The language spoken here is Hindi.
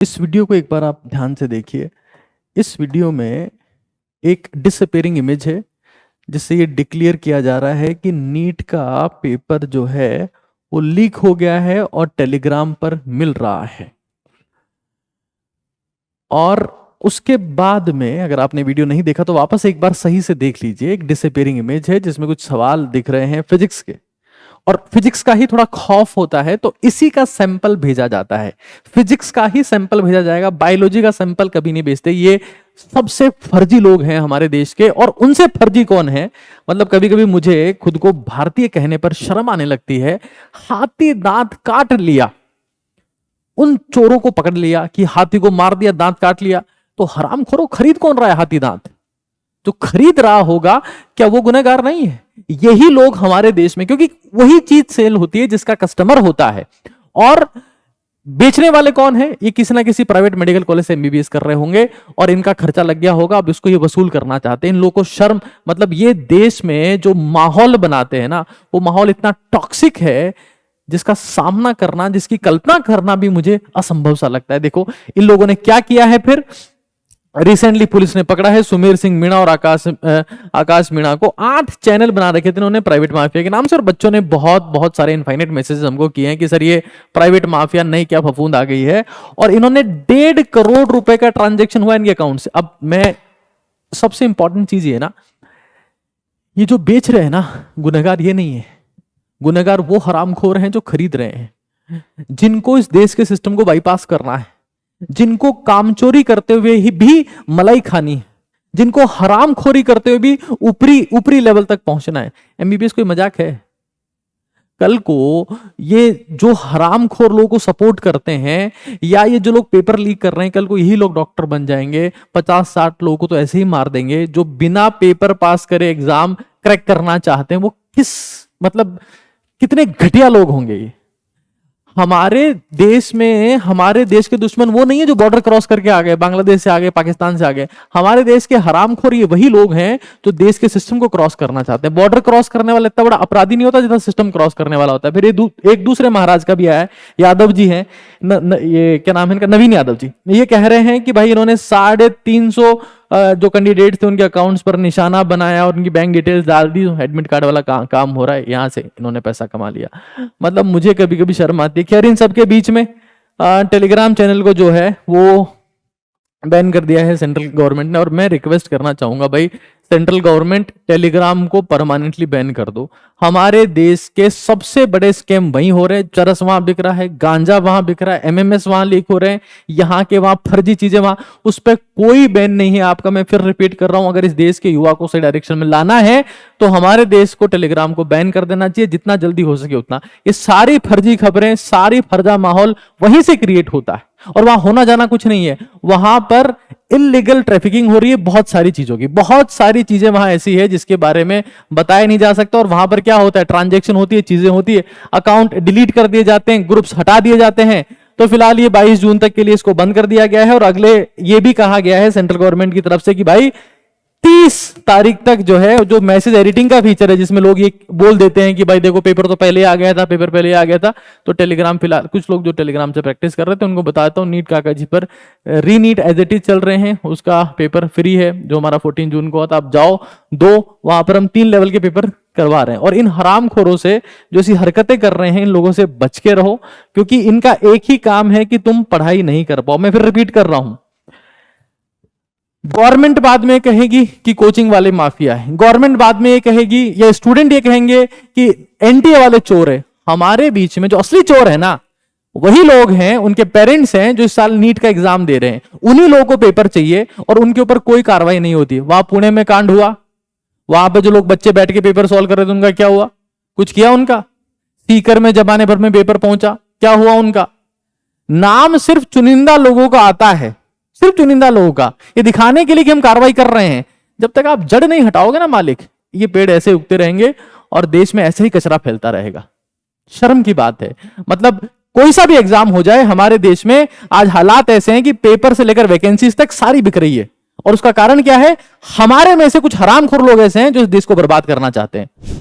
इस वीडियो को एक बार आप ध्यान से देखिए। इस वीडियो में एक डिसअपीयरिंग इमेज है जिससे ये डिक्लेयर किया जा रहा है कि नीट का पेपर जो है वो लीक हो गया है और टेलीग्राम पर मिल रहा है। और उसके बाद में अगर आपने वीडियो नहीं देखा तो वापस एक बार सही से देख लीजिए। एक डिसअपीयरिंग इमेज है जिसमें कुछ सवाल दिख रहे हैं फिजिक्स के, और फिजिक्स का ही थोड़ा खौफ होता है तो इसी का सैंपल भेजा जाता है। फिजिक्स का ही सैंपल भेजा जाएगा, बायोलॉजी का सैंपल कभी नहीं भेजते। ये सबसे फर्जी लोग हैं हमारे देश के, और उनसे फर्जी कौन है, मतलब कभी कभी मुझे खुद को भारतीय कहने पर शर्म आने लगती है। हाथी दांत काट लिया, उन चोरों को पकड़ लिया कि हाथी को मार दिया, दांत काट लिया, तो हरामखोरों खरीद कौन रहा है हाथी दांत? जो खरीद रहा होगा क्या वो गुनहगार नहीं है? यही लोग हमारे देश में, क्योंकि वही चीज सेल होती है जिसका कस्टमर होता है। और बेचने वाले कौन है? ये किसी ना किसी प्राइवेट मेडिकल कॉलेज से एमबीबीएस कर रहे होंगे और इनका खर्चा लग गया होगा, अब इसको ये वसूल करना चाहते हैं। इन लोगों को शर्म, मतलब ये देश में जो माहौल बनाते हैं ना, वो माहौल इतना टॉक्सिक है जिसका सामना करना, जिसकी कल्पना करना भी मुझे असंभव सा लगता है। देखो इन लोगों ने क्या किया है। फिर रिसेंटली पुलिस ने पकड़ा है सुमेर सिंह मीणा और आकाश मीणा को। 8 चैनल बना रखे थे इन्होंने प्राइवेट माफिया के नाम से, और बच्चों ने बहुत सारे इनफाइनाइट मैसेजेस हमको किए हैं कि सर ये प्राइवेट माफिया नहीं, क्या फफूंद आ गई है। और इन्होंने 1.5 करोड़ रुपए का ट्रांजेक्शन हुआ इनके अकाउंट से। अब मैं, सबसे इंपॉर्टेंट चीज ये है ना, ये जो बेच रहे हैं ना, गुनहगार ये नहीं है। गुनहगार वो हरामखोर हैं जो खरीद रहे हैं, जिनको इस देश के सिस्टम को बाईपास करना है, जिनको कामचोरी करते हुए ही भी मलाई खानी है, जिनको हरामखोरी करते हुए भी ऊपरी लेवल तक पहुंचना है। एमबीबीएस कोई मजाक है? कल को ये जो हरामखोर लोगों को सपोर्ट करते हैं, या ये जो लोग पेपर लीक कर रहे हैं, कल को यही लोग डॉक्टर बन जाएंगे। 50-60 लोगों को तो ऐसे ही मार देंगे जो बिना पेपर पास करे एग्जाम क्रैक करना चाहते हैं। वो मतलब कितने घटिया लोग होंगे ये। हमारे देश में, हमारे देश के दुश्मन वो नहीं है जो बॉर्डर क्रॉस करके आ गए, बांग्लादेश से आ गए, पाकिस्तान से आ गए। हमारे देश के हरामखोर ये वही लोग हैं जो देश के सिस्टम को क्रॉस करना चाहते हैं। बॉर्डर क्रॉस करने वाला इतना बड़ा अपराधी नहीं होता जितना सिस्टम क्रॉस करने वाला होता है। फिर एक दूसरे महाराज का भी आया है, यादव जी हैं, ये क्या नाम है इनका, नवीन यादव जी। ये कह रहे हैं कि भाई इन्होंने 350 जो कैंडिडेट थे उनके अकाउंट्स पर निशाना बनाया और उनकी बैंक डिटेल्स डाल दी। एडमिट कार्ड वाला काम हो रहा है, यहां से इन्होंने पैसा कमा लिया। मतलब मुझे कभी कभी शर्म आती है। खैर इन सबके बीच में टेलीग्राम चैनल को जो है वो बैन कर दिया है सेंट्रल गवर्नमेंट ने, और मैं रिक्वेस्ट करना चाहूंगा भाई सेंट्रल गवर्नमेंट टेलीग्राम को परमानेंटली बैन कर दो। हमारे देश के सबसे बड़े स्कैम वहीं हो रहे हैं। चरस वहां बिक रहा है, गांजा वहां बिक रहा है, एमएमएस वहां लीक हो रहे हैं, यहाँ के वहां फर्जी चीजें वहां, उस पर कोई बैन नहीं है आपका। मैं फिर रिपीट कर रहा हूं, अगर इस देश के युवा को सही डायरेक्शन में लाना है तो हमारे देश को टेलीग्राम को बैन कर देना चाहिए, जितना जल्दी हो सके उतना। ये सारी फर्जी खबरें, सारी फर्जा माहौल वहीं से क्रिएट होता है, और वहां होना जाना कुछ नहीं है। वहां पर इलीगल ट्रैफिकिंग हो रही है बहुत सारी चीजों की, बहुत सारी चीजें वहां ऐसी है जिसके बारे में बताया नहीं जा सकता। और वहां पर क्या होता है, ट्रांजैक्शन होती है, चीजें होती है, अकाउंट डिलीट कर दिए जाते हैं, ग्रुप्स हटा दिए जाते हैं। तो फिलहाल ये 22 जून तक के लिए इसको बंद कर दिया गया है, और अगले ये भी कहा गया है सेंट्रल गवर्नमेंट की तरफ से कि भाई 30 तारीख तक जो है, जो मैसेज एडिटिंग का फीचर है जिसमें लोग ये बोल देते हैं कि भाई देखो पेपर तो पहले आ गया था, पेपर पहले आ गया था, तो टेलीग्राम फिलहाल कुछ लोग जो टेलीग्राम से प्रैक्टिस कर रहे थे उनको बताता हूँ, नीट काका जी पर रीनीट एज इट इज चल रहे हैं, उसका पेपर फ्री है जो हमारा 14 जून को था। आप जाओ दो, वहां पर हम 3 लेवल के पेपर करवा रहे हैं। और इन हरामखोरों से जो ऐसी हरकतें कर रहे हैं, इन लोगों से बच के रहो, क्योंकि इनका एक ही काम है कि तुम पढ़ाई नहीं कर पाओ। मैं फिर रिपीट कर रहा हूं, गवर्नमेंट बाद में कहेगी कि कोचिंग वाले माफिया है, गवर्नमेंट बाद में ये कहेगी, या स्टूडेंट ये कहेंगे कि एनटीए वाले चोर है। हमारे बीच में जो असली चोर है ना, वही लोग हैं, उनके पेरेंट्स हैं जो इस साल नीट का एग्जाम दे रहे हैं। उन्हीं लोगों को पेपर चाहिए और उनके ऊपर कोई कार्रवाई नहीं होती। वहां पुणे में कांड हुआ, वहां पे जो लोग बच्चे बैठ के पेपर सॉल्व कर रहे थे उनका क्या हुआ? कुछ किया उनका? सीकर में जमाने भर में पेपर पहुंचा, क्या हुआ उनका? नाम सिर्फ चुनिंदा लोगों का आता है, सिर्फ चुनिंदा लोगों का, ये दिखाने के लिए कि हम कार्रवाई कर रहे हैं। जब तक आप जड़ नहीं हटाओगे ना मालिक, ये पेड़ ऐसे उगते रहेंगे और देश में ऐसे ही कचरा फैलता रहेगा। शर्म की बात है। मतलब कोई सा भी एग्जाम हो जाए हमारे देश में, आज हालात ऐसे हैं कि पेपर से लेकर वैकेंसीज तक सारी बिक रही है। और उसका कारण क्या है? हमारे में से कुछ हरामखोर लोग ऐसे हैं जो इस देश को बर्बाद करना चाहते हैं।